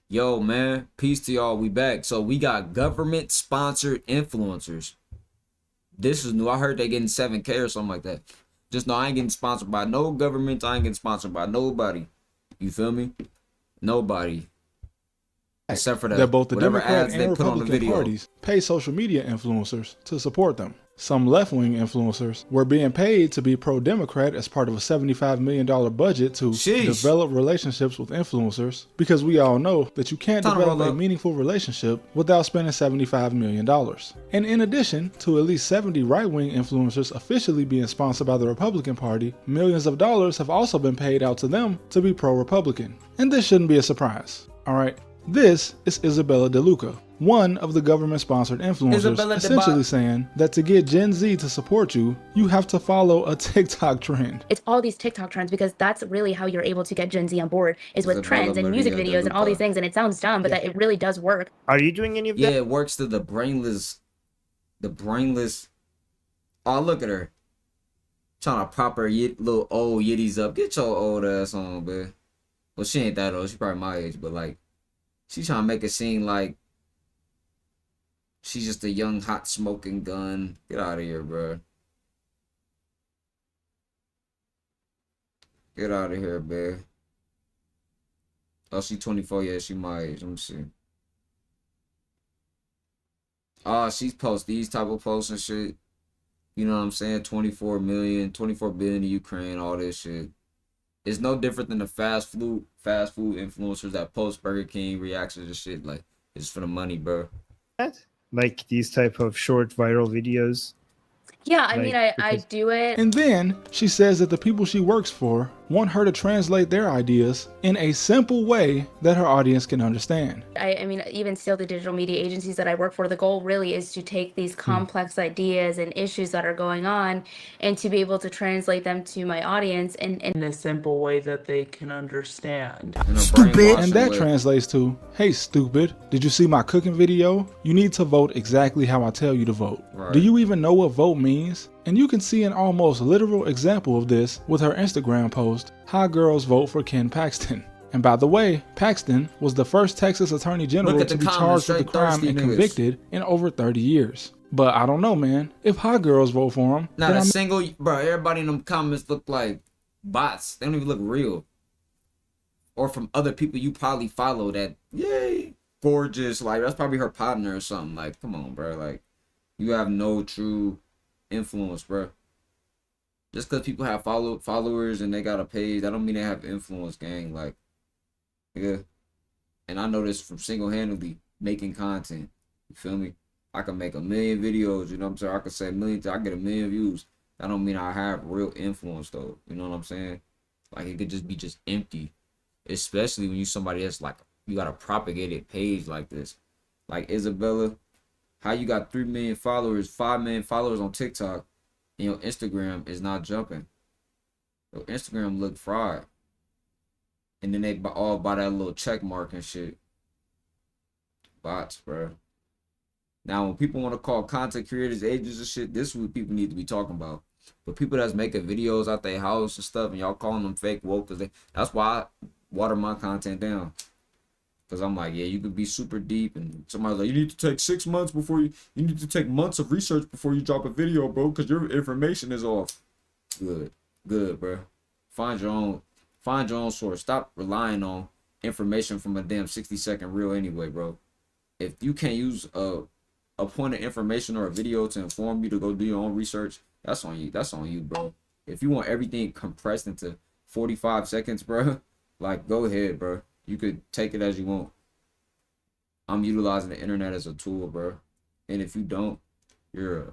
Yo, man, peace to y'all. We back. So we got government sponsored influencers. This is new. I heard they getting 7K or something like that. Just know I ain't getting sponsored by no government. I ain't getting sponsored by nobody. You feel me? Nobody. Except for that both the whatever Democrat ads they and put on the Republican video. parties pay social media influencers to support them. Some left-wing influencers were being paid to be pro-Democrat as part of a $75 million budget to develop relationships with influencers, because we all know that you can't develop a meaningful relationship without spending $75 million. And in addition to at least 70 right-wing influencers officially being sponsored by the Republican Party, millions of dollars have also been paid out to them to be pro-Republican. And this shouldn't be a surprise, alright? This is Isabella DeLuca, one of the government-sponsored influencers, essentially saying that to get Gen Z to support you, you have to follow a TikTok trend. It's all these TikTok trends, because that's really how you're able to get Gen Z on board, is with trends and music videos and all these things. And it sounds dumb, but that it really does work. Are you doing any of that? Yeah, it works to the brainless. Oh, look at her. Trying to prop her little old yitties up. Get your old ass on, man. Well, she ain't that old. She probably my age, but like, she trying to make it seem like she's just a young, hot, smoking gun. Get out of here, bro. Get out of here, man. Oh, she 24. Yeah, she my age. Let me see. Oh, she's post these type of posts and shit. You know what I'm saying? 24 million, 24 billion in Ukraine, all this shit. It's no different than the fast food influencers that post Burger King reactions and shit. Like, it's for the money, bro. Like these type of short viral videos? Yeah, I mean, I do it. And then she says that the people she works for want her to translate their ideas in a simple way that her audience can understand. I mean, even still, the digital media agencies that I work for, the goal really is to take these complex ideas and issues that are going on and to be able to translate them to my audience in a simple way that they can understand. Stupid! And that translates to, hey stupid, did you see my cooking video? You need to vote exactly how I tell you to vote. Right. Do you even know what vote means? And you can see an almost literal example of this with her Instagram post, "How Girls Vote for Ken Paxton." And by the way, Paxton was the first Texas Attorney General to be charged with the crime and convicted in over 30 years. But I don't know, man. If hot girls vote for him, not a single, bro, everybody in them comments look like bots. They don't even look real. Or from other people you probably follow that, yay, gorgeous. Like, that's probably her partner or something. Like, come on, bro. Like, you have no true influence, bro. Just because people have followers and they got a page, that don't mean they have influence, gang. Like, yeah. And I know this from single-handedly making content. You feel me? I can make 1 million videos, you know what I'm saying? I can say 1 million, I get 1 million views. That don't mean I have real influence, though. You know what I'm saying? Like, it could just be just empty. Especially when you somebody that's like, you got a propagated page like this. Like Isabella, how you got 3 million followers, 5 million followers on TikTok, and your Instagram is not jumping. Your Instagram look fried. And then they all buy that little check mark and shit. Bots, bro. Now, when people want to call content creators agents and shit, this is what people need to be talking about. But people that's making videos out their house and stuff, and y'all calling them fake woke, that's why I water my content down. Because I'm like, yeah, you could be super deep, and somebody's like, you need to take 6 months before you need to take months of research before you drop a video, bro, because your information is off. Good, bro. Find your own source. Stop relying on information from a damn 60-second reel anyway, bro. If you can't use a point of information or a video to inform you to go do your own research, that's on you. That's on you, bro. If you want everything compressed into 45 seconds, bro, like, go ahead, bro. You could take it as you want. I'm utilizing the internet as a tool, bro. And if you don't, you're a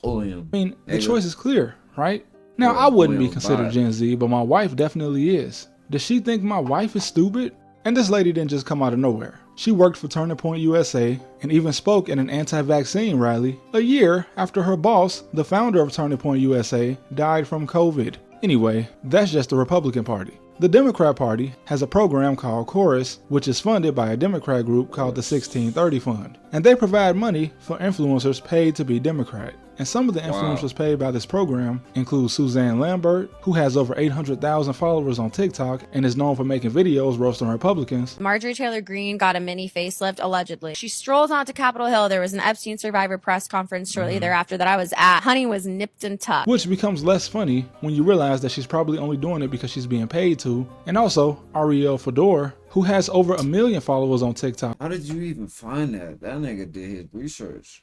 bullion. I mean, the choice is clear, right? Now, I wouldn't be considered Gen Z, but my wife definitely is. Does she think my wife is stupid? And this lady didn't just come out of nowhere. She worked for Turning Point USA and even spoke at an anti-vaccine rally a year after her boss, the founder of Turning Point USA, died from COVID. Anyway, that's just the Republican Party. The Democrat Party has a program called Chorus, which is funded by a Democrat group called the 1630 Fund, and they provide money for influencers paid to be Democrat. And some of the influencers paid by this program include Suzanne Lambert, who has over 800,000 followers on TikTok and is known for making videos roasting Republicans. Marjorie Taylor Greene got a mini facelift, allegedly. She strolls onto Capitol Hill. There was an Epstein survivor press conference shortly thereafter that I was at. Honey was nipped and tucked. Which becomes less funny when you realize that she's probably only doing it because she's being paid to. And also, Ariel Fedor, who has over 1 million followers on TikTok. How did you even find that? That nigga did his research.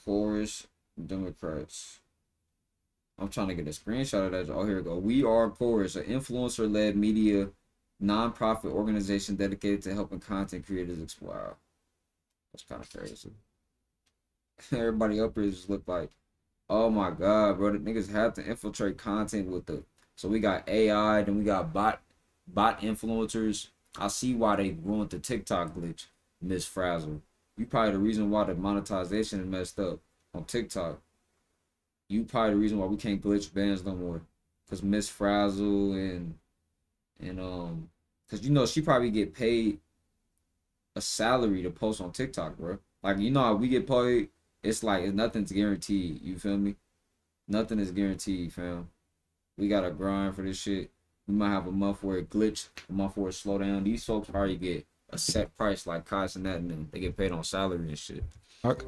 Poorest Democrats. I'm trying to get a screenshot of that. Oh, here we go. We Are Porous, an influencer-led media non-profit organization dedicated to helping content creators. Wow, that's kind of crazy. Everybody up here just look like, oh my god, bro. The niggas have to infiltrate content with the. So we got AI, then we got bot influencers. I see why they ruined the TikTok glitch, Miss Frazzle. You probably the reason why the monetization is messed up on TikTok. You probably the reason why we can't glitch bands no more. Cause Miss Frazzle and cause you know she probably get paid a salary to post on TikTok, bro. Like you know how we get paid, it's like nothing's guaranteed. You feel me? Nothing is guaranteed, fam. We gotta grind for this shit. We might have a month where it glitch, a month where it slow down. These folks already get a set price like Kai and that, and then they get paid on salary and shit.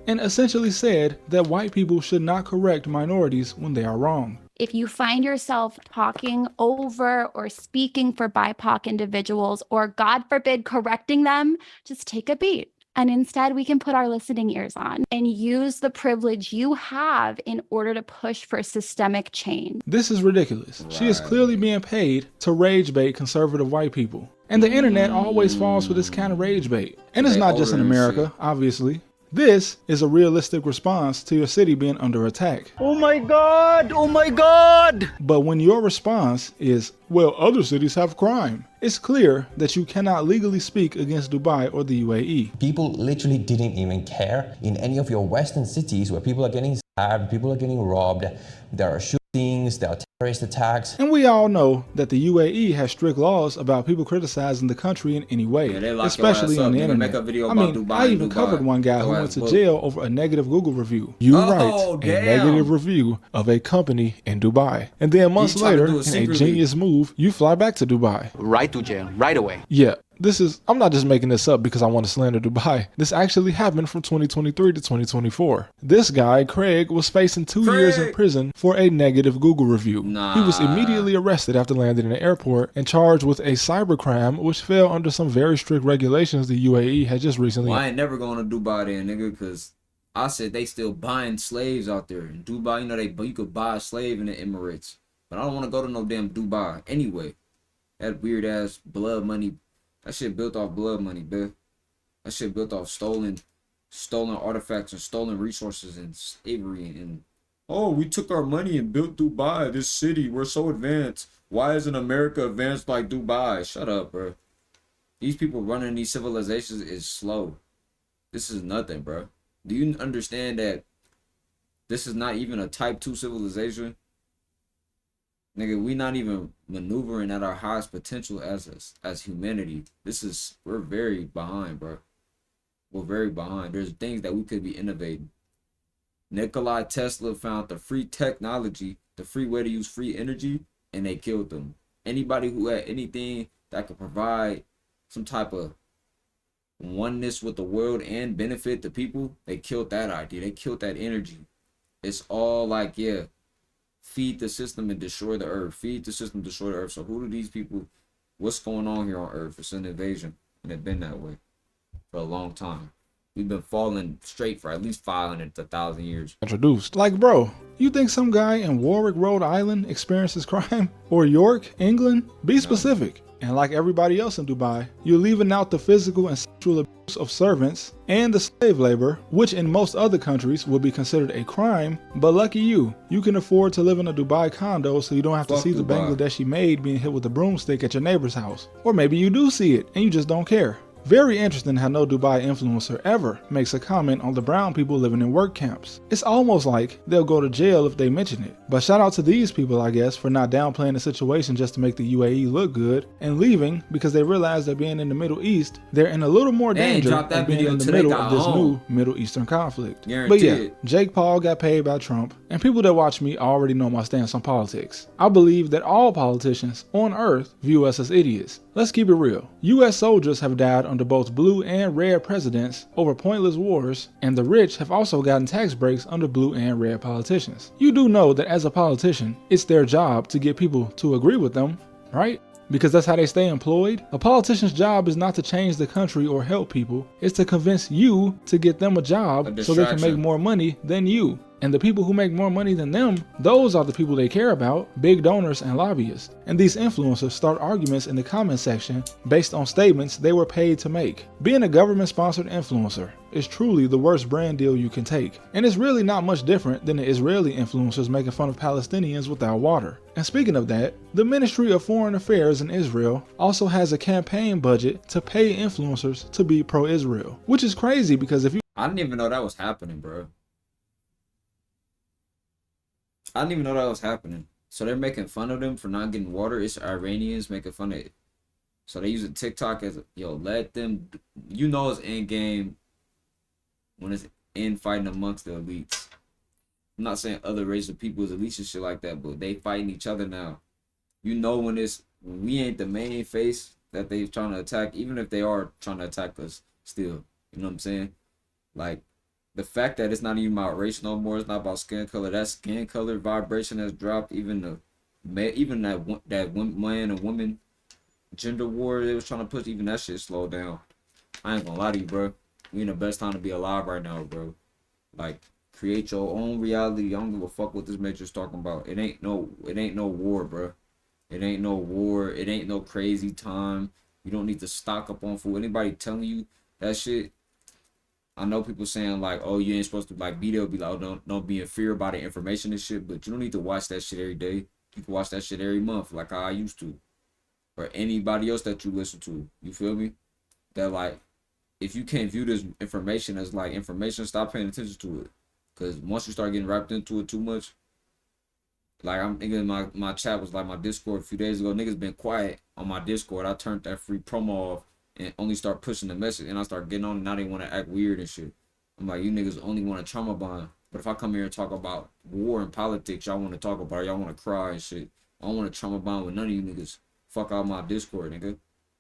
And essentially said that white people should not correct minorities when they are wrong. If you find yourself talking over or speaking for BIPOC individuals, or God forbid, correcting them, just take a beat. And instead, we can put our listening ears on and use the privilege you have in order to push for systemic change. This is ridiculous. Right. She is clearly being paid to rage bait conservative white people. And the internet always falls for this kind of rage bait. And it's not just in America, obviously. This is a realistic response to your city being under attack. Oh my God! Oh my God! But when your response is, well, other cities have crime, it's clear that you cannot legally speak against Dubai or the UAE. People literally didn't even care in any of your Western cities where people are getting stabbed, people are getting robbed, there are shootings, there are terrorist attacks. And we all know that the UAE has strict laws about people criticizing the country in any way, especially on the internet. I even covered one guy who went to jail over a negative Google review. You write a negative review of a company in Dubai. And then months later, in a genius move, you fly back to Dubai. Right to jail, right away. Yeah. I'm not just making this up because I want to slander Dubai. This actually happened from 2023 to 2024. This guy, Craig, was facing 2 years in prison for a negative Google review. He was immediately arrested after landing in the airport and charged with a cybercrime, which fell under some very strict regulations the UAE had just recently. Well, I ain't never going to Dubai then, nigga, because I said they still buying slaves out there. In Dubai, you know, you could buy a slave in the Emirates. But I don't want to go to no damn Dubai anyway. That weird ass blood money. That shit built off blood money, bruh. That shit built off stolen artifacts and stolen resources and slavery and oh, we took our money and built Dubai, this city. We're so advanced. Why isn't America advanced like Dubai? Shut up, bro. These people running these civilizations is slow. This is nothing, bro. Do you understand that this is not even a type 2 civilization? Nigga, we not even maneuvering at our highest potential as humanity. We're very behind, bro. We're very behind. There's things that we could be innovating. Nikola Tesla found the free technology, the free way to use free energy, and they killed them. Anybody who had anything that could provide some type of oneness with the world and benefit the people, they killed that idea. They killed that energy. It's all like, yeah, feed the system and destroy the earth. Feed the system, destroy the earth. So who do these people, what's going on here on earth? It's an invasion. And it's been that way for a long time. We've been falling straight for at least 500 to 1,000 years. Introduced. Like, bro, you think some guy in Warwick, Rhode Island experiences crime? Or York, England? Be specific. And like everybody else in Dubai, you're leaving out the physical and sexual abuse of servants and the slave labor, which in most other countries would be considered a crime. But lucky you can afford to live in a Dubai condo so you don't have to see the Bangladeshi maid being hit with a broomstick at your neighbor's house. Or maybe you do see it and you just don't care. Very interesting how no Dubai influencer ever makes a comment on the brown people living in work camps. It's almost like they'll go to jail if they mention it. But shout out to these people, I guess, for not downplaying the situation just to make the UAE look good and leaving because they realize that being in the Middle East, they're in a little more danger of being in the middle of this new Middle Eastern conflict. But yeah, Jake Paul got paid by Trump, and people that watch me already know my stance on politics. I believe that all politicians on earth view us as idiots. Let's keep it real. US soldiers have died under both blue and red presidents over pointless wars, and the rich have also gotten tax breaks under blue and red politicians. You do know that as a politician, it's their job to get people to agree with them, right? Because that's how they stay employed. A politician's job is not to change the country or help people, it's to convince you to get them a job so they can make more money than you. And the people who make more money than them, those are the people they care about, big donors and lobbyists. And these influencers start arguments in the comment section based on statements they were paid to make. Being a government-sponsored influencer is truly the worst brand deal you can take. And it's really not much different than the Israeli influencers making fun of Palestinians without water. And speaking of that, the Ministry of Foreign Affairs in Israel also has a campaign budget to pay influencers to be pro-Israel. Which is crazy because if you... I didn't even know that was happening, bro. I didn't even know that was happening. So they're making fun of them for not getting water. It's Iranians making fun of it. So they use TikTok as, yo, let them, you know it's in game when it's in fighting amongst the elites. I'm not saying other races of people is elites and shit like that, but they fighting each other now. You know when we ain't the main face that they trying to attack, even if they are trying to attack us still. You know what I'm saying? Like, the fact that it's not even about race no more, it's not about skin color. That skin color vibration has dropped. Even that man and woman gender war they was trying to push, even that shit slowed down. I ain't gonna lie to you, bro. We in the best time to be alive right now, bro. Like, create your own reality. I don't give a fuck what this matrix talking about. It ain't no war, bro. It ain't no war. It ain't no crazy time. You don't need to stock up on food. Anybody telling you that shit? I know people saying like, oh, you ain't supposed to like be there, be like, oh, don't be in fear about the information and shit, but you don't need to watch that shit every day. You can watch that shit every month, like how I used to, or anybody else that you listen to. You feel me? That like, if you can't view this information as like information, stop paying attention to it, because once you start getting wrapped into it too much, like I'm thinking my chat was like my Discord a few days ago. Niggas been quiet on my Discord. I turned that free promo off and only start pushing the message, and I start getting on, and now they want to act weird and shit. I'm like, you niggas only want to trauma bond, but if I come here and talk about war and politics, y'all want to talk about it, y'all want to cry and shit. I don't want to trauma bond with none of you niggas. Fuck out my Discord, nigga.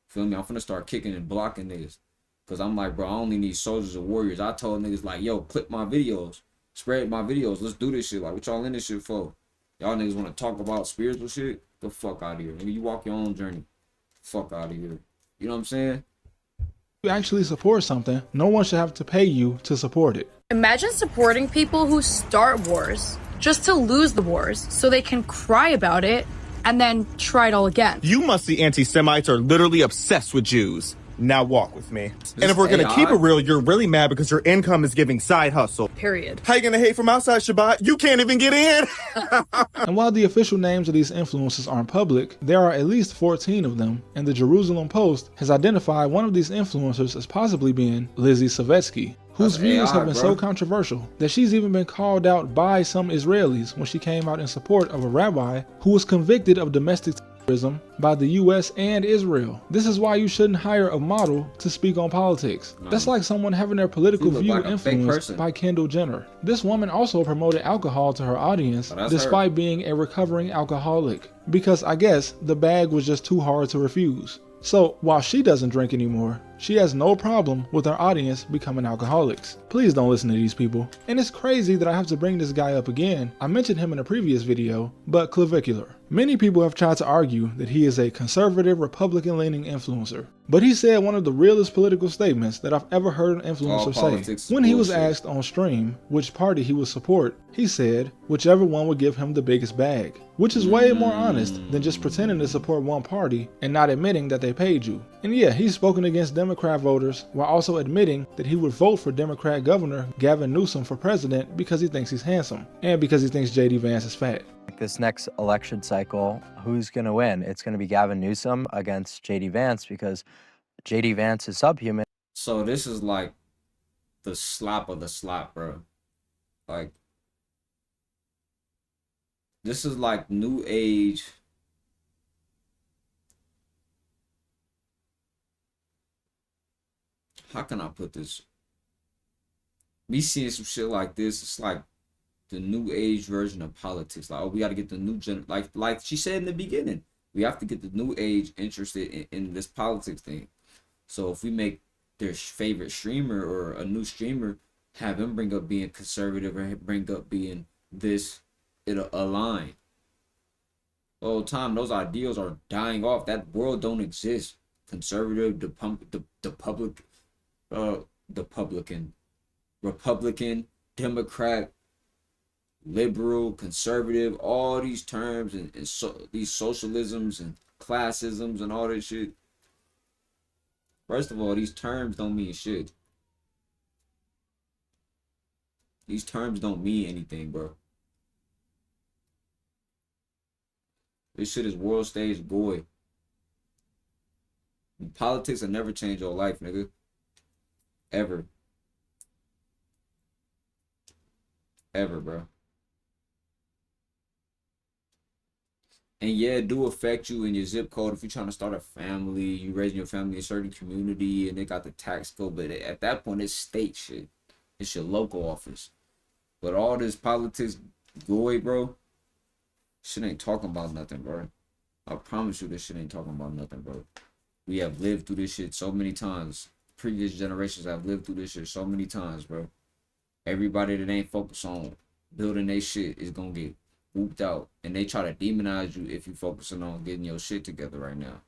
Feel me? I'm finna start kicking and blocking niggas, cause I'm like, bro, I only need soldiers and warriors. I told niggas like, yo, clip my videos, spread my videos, let's do this shit. Like, what y'all in this shit for? Y'all niggas want to talk about spiritual shit? The fuck out of here, nigga. You walk your own journey. Fuck out of here. You know what I'm saying? You actually support something, no one should have to pay you to support it. Imagine supporting people who start wars just to lose the wars so they can cry about it and then try it all again. You must see anti-Semites are literally obsessed with Jews. Now walk with me. And if we're going to keep it real, you're really mad because your income is giving side hustle. Period. How you going to hate from outside Shabbat? You can't even get in. And while the official names of these influencers aren't public, there are at least 14 of them, and the Jerusalem Post has identified one of these influencers as possibly being Lizzie Savetsky, whose views have been so controversial that she's even been called out by some Israelis when she came out in support of a rabbi who was convicted of domestic terrorism by the US and Israel. This is why you shouldn't hire a model to speak on politics. That's like someone having their political view influenced by Kendall Jenner. This woman also promoted alcohol to her audience despite being a recovering alcoholic, because I guess the bag was just too hard to refuse. So while she doesn't drink anymore, she has no problem with her audience becoming alcoholics. Please don't listen to these people. And it's crazy that I have to bring this guy up again. I mentioned him in a previous video, but Clavicular. Many people have tried to argue that he is a conservative, Republican-leaning influencer. But he said one of the realest political statements that I've ever heard an influencer say. When he was asked on stream which party he would support, he said whichever one would give him the biggest bag. Which is way more honest than just pretending to support one party and not admitting that they paid you. And yeah, he's spoken against Democrat voters while also admitting that he would vote for Democrat Governor Gavin Newsom for president because he thinks he's handsome and because he thinks JD Vance is fat. This next election cycle, who's going to win? It's going to be Gavin Newsom against JD Vance because JD Vance is subhuman. So this is like the slop of the slop, bro. Like, this is like new age. How can I put this? Me seeing some shit like this, it's like the new age version of politics. Like, oh, we got to get the new gen. Like she said in the beginning, we have to get the new age interested in this politics thing. So if we make their favorite streamer or a new streamer, have him bring up being conservative or bring up being this, it'll align. The whole time those ideals are dying off. That world don't exist. Conservative, Republican, Democrat, liberal, conservative, all these terms and these socialisms and classisms and all this shit. First of all, these terms don't mean shit. These terms don't mean anything, bro. This shit is world stage goy. Politics will never change your life, nigga. Ever. Ever, bro. And yeah, it do affect you in your zip code if you're trying to start a family, you raising your family in a certain community, and they got the tax code. But at that point, it's state shit. It's your local office. But all this politics, goy, bro, shit ain't talking about nothing, bro. I promise you this shit ain't talking about nothing, bro. We have lived through this shit so many times. Previous generations have lived through this shit so many times, bro. Everybody that ain't focused on building their shit is gonna get whooped out. And they try to demonize you if you focusing on getting your shit together right now.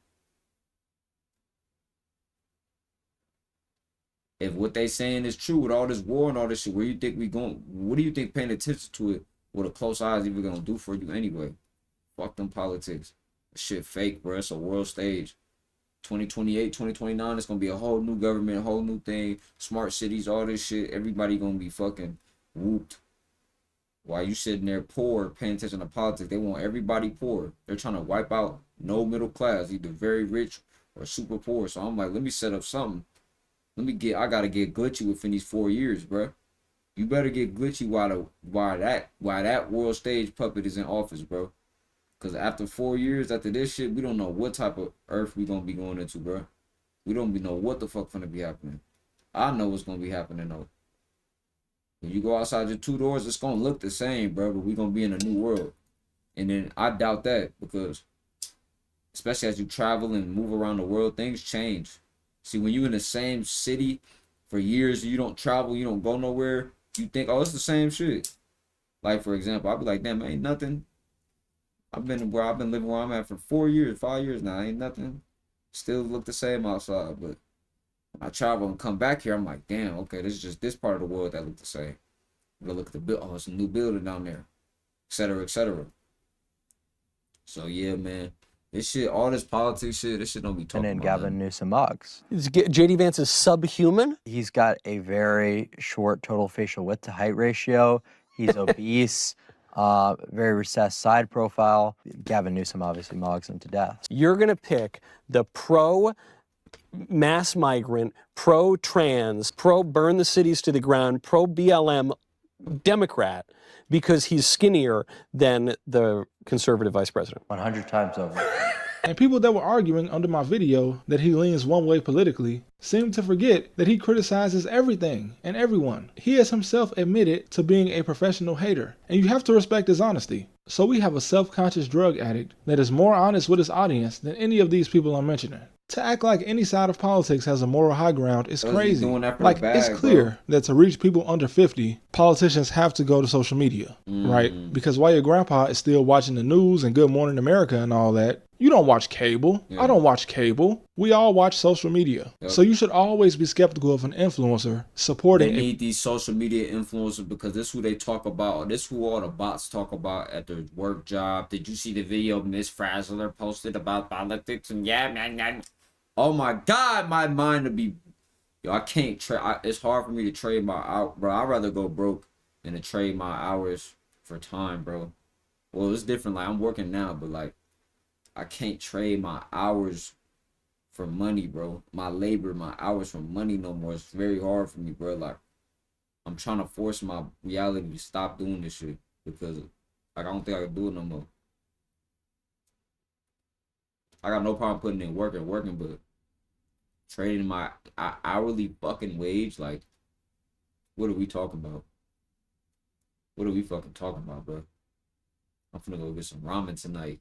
If what they saying is true with all this war and all this shit, where you think we going? What do you think paying attention to it with a close eye is even gonna do for you anyway? Fuck them politics. Shit fake, bro. It's a world stage. 2028, 2029, it's gonna be a whole new government, a whole new thing. Smart cities, all this shit. Everybody gonna be fucking whooped. While you sitting there poor, paying attention to politics, they want everybody poor. They're trying to wipe out no middle class, either very rich or super poor. So I'm like, let me set up something. I gotta get glitchy within these 4 years, bro. You better get glitchy while that world stage puppet is in office, bro. Cause after 4 years, after this shit, we don't know what type of earth we gonna be going into, bro. We don't know what the fuck gonna be happening. I know what's gonna be happening though. When you go outside your 2 doors, it's gonna look the same, bro. But we gonna be in a new world, and then I doubt that because, especially as you travel and move around the world, things change. See, when you in the same city for years, you don't travel, you don't go nowhere. You think, oh, it's the same shit. Like for example, I'll be like, damn, ain't nothing. I've been living where I'm at for 4 years, 5 years now. Ain't nothing. Still look the same outside. But when I travel and come back here, I'm like, damn, okay, this is just this part of the world that look the same. But look at the build. Oh, it's a new building down there, etc., etc. So yeah, man, this shit, all this politics shit, this shit don't be talking about. And then Gavin Newsom mugs. JD Vance is subhuman. He's got a very short total facial width to height ratio. He's obese. Very recessed side profile. Gavin Newsom obviously mogs him to death. You're going to pick the pro-mass migrant, pro-trans, pro-burn the cities to the ground, pro-BLM Democrat because he's skinnier than the conservative vice president. 100 times over. And people that were arguing under my video that he leans one way politically seem to forget that he criticizes everything and everyone. He has himself admitted to being a professional hater, and you have to respect his honesty. So we have a self-conscious drug addict that is more honest with his audience than any of these people I'm mentioning. To act like any side of politics has a moral high ground is crazy. Like, it's clear that to reach people under 50, politicians have to go to social media, right? Because while your grandpa is still watching the news and Good Morning America and all that, you don't watch cable. Yeah. I don't watch cable. We all watch social media. Yep. So you should always be skeptical of an influencer supporting. They need these social media influencers because this is who they talk about. This is who all the bots talk about at their work job. Did you see the video Miss Frazzler posted about politics? And yeah, man. Oh my God, my mind to be. Yo, I can't trade. It's hard for me to trade my out, bro. I'd rather go broke than to trade my hours for time, bro. Well, it's different. Like, I'm working now, but like, I can't trade my hours for money, bro. My labor, my hours for money no more. It's very hard for me, bro. Like, I'm trying to force my reality to stop doing this shit because, like, I don't think I can do it no more. I got no problem putting in work and working, but trading my hourly fucking wage, like, what are we talking about? What are we fucking talking about, bro? I'm finna go get some ramen tonight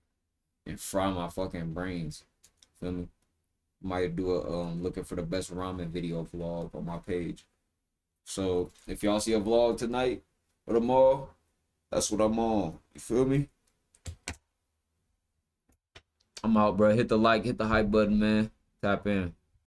and fry my fucking brains. Feel me? Might do a looking for the best ramen video vlog on my page. So if y'all see a vlog tonight or tomorrow, that's what I'm on. You feel me? I'm out, bro. Hit the like, hit the hype button, man. Tap in.